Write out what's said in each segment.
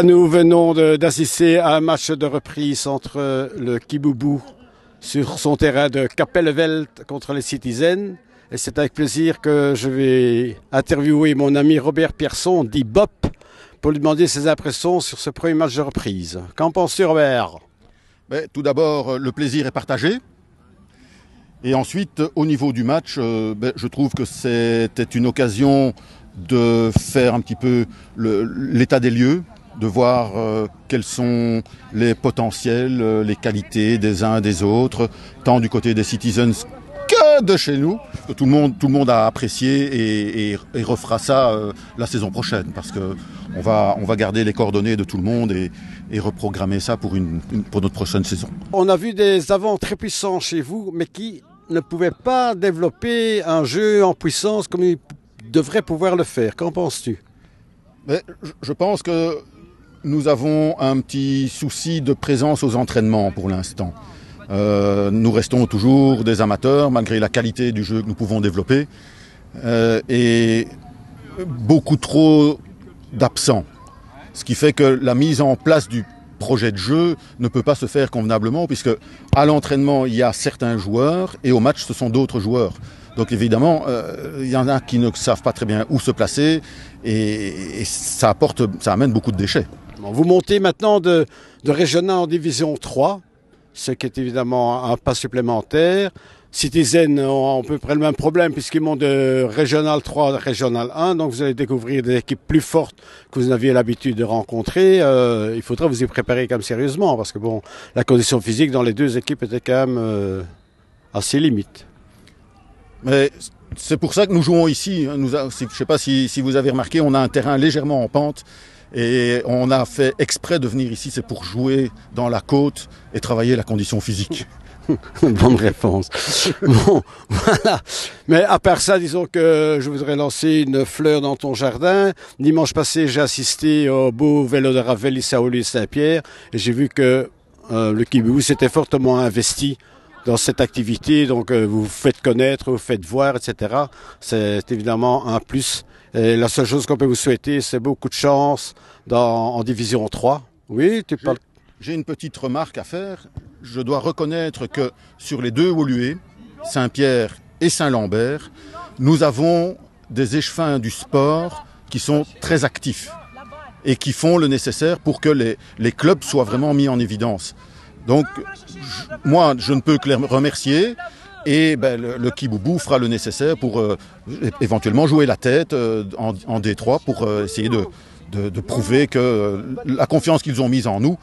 Nous venons d'assister à un match de reprise entre le Kiboubou sur son terrain de Kapelleveld contre les Citizens. Et c'est avec plaisir que je vais interviewer mon ami Robert Pierson, dit Bop, pour lui demander ses impressions sur ce premier match de reprise. Qu'en penses-tu, Robert? Tout d'abord, le plaisir est partagé. Et ensuite, au niveau du match, je trouve que c'était une occasion de faire un petit peu l'état des lieux, de voir quels sont les potentiels, les qualités des uns et des autres, tant du côté des Citizens que de chez nous. Tout le monde a apprécié et refera ça la saison prochaine, parce que on va garder les coordonnées de tout le monde et reprogrammer ça pour notre prochaine saison. On a vu des avants très puissants chez vous, mais qui ne pouvaient pas développer un jeu en puissance comme ils devraient pouvoir le faire. Qu'en penses-tu? Je pense que nous avons un petit souci de présence aux entraînements pour l'instant. Nous restons toujours des amateurs malgré la qualité du jeu que nous pouvons développer et beaucoup trop d'absents. Ce qui fait que la mise en place du projet de jeu ne peut pas se faire convenablement, puisque à l'entraînement il y a certains joueurs et au match ce sont d'autres joueurs. Donc évidemment il y en a qui ne savent pas très bien où se placer et ça amène beaucoup de déchets. Vous montez maintenant de régional en division 3, ce qui est évidemment un pas supplémentaire. Citizen ont à peu près le même problème puisqu'ils montent de Régional 3 à Régional 1, donc vous allez découvrir des équipes plus fortes que vous n'aviez l'habitude de rencontrer. Il faudra vous y préparer quand même sérieusement, parce que bon, la condition physique dans les deux équipes était quand même assez limite. Mais c'est pour ça que nous jouons ici. Je ne sais pas si vous avez remarqué, on a un terrain légèrement en pente et on a fait exprès de venir ici, c'est pour jouer dans la côte et travailler la condition physique. Bonne réponse. Bon, voilà. Mais à part ça, disons que je voudrais lancer une fleur dans ton jardin. Dimanche passé, j'ai assisté au beau vélo de Ravel ici à Saint-Pierre et j'ai vu que le Kiboubou s'était fortement investi dans cette activité. Donc vous vous faites connaître, vous faites voir, etc. C'est évidemment un plus. Et la seule chose qu'on peut vous souhaiter, c'est beaucoup de chance en division 3. Oui, tu parles. J'ai une petite remarque à faire. Je dois reconnaître que sur les deux Woluwe, Saint-Pierre et Saint-Lambert, nous avons des échevins du sport qui sont très actifs et qui font le nécessaire pour que les clubs soient vraiment mis en évidence. Donc, moi, je ne peux que les remercier et le Kiboubou fera le nécessaire pour éventuellement jouer la tête en D3 pour essayer de prouver que la confiance qu'ils ont mise en nous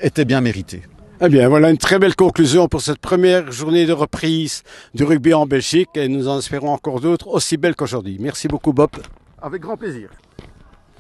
était bien méritée. Eh bien, voilà une très belle conclusion pour cette première journée de reprise du rugby en Belgique et nous en espérons encore d'autres aussi belles qu'aujourd'hui. Merci beaucoup, Bob. Avec grand plaisir.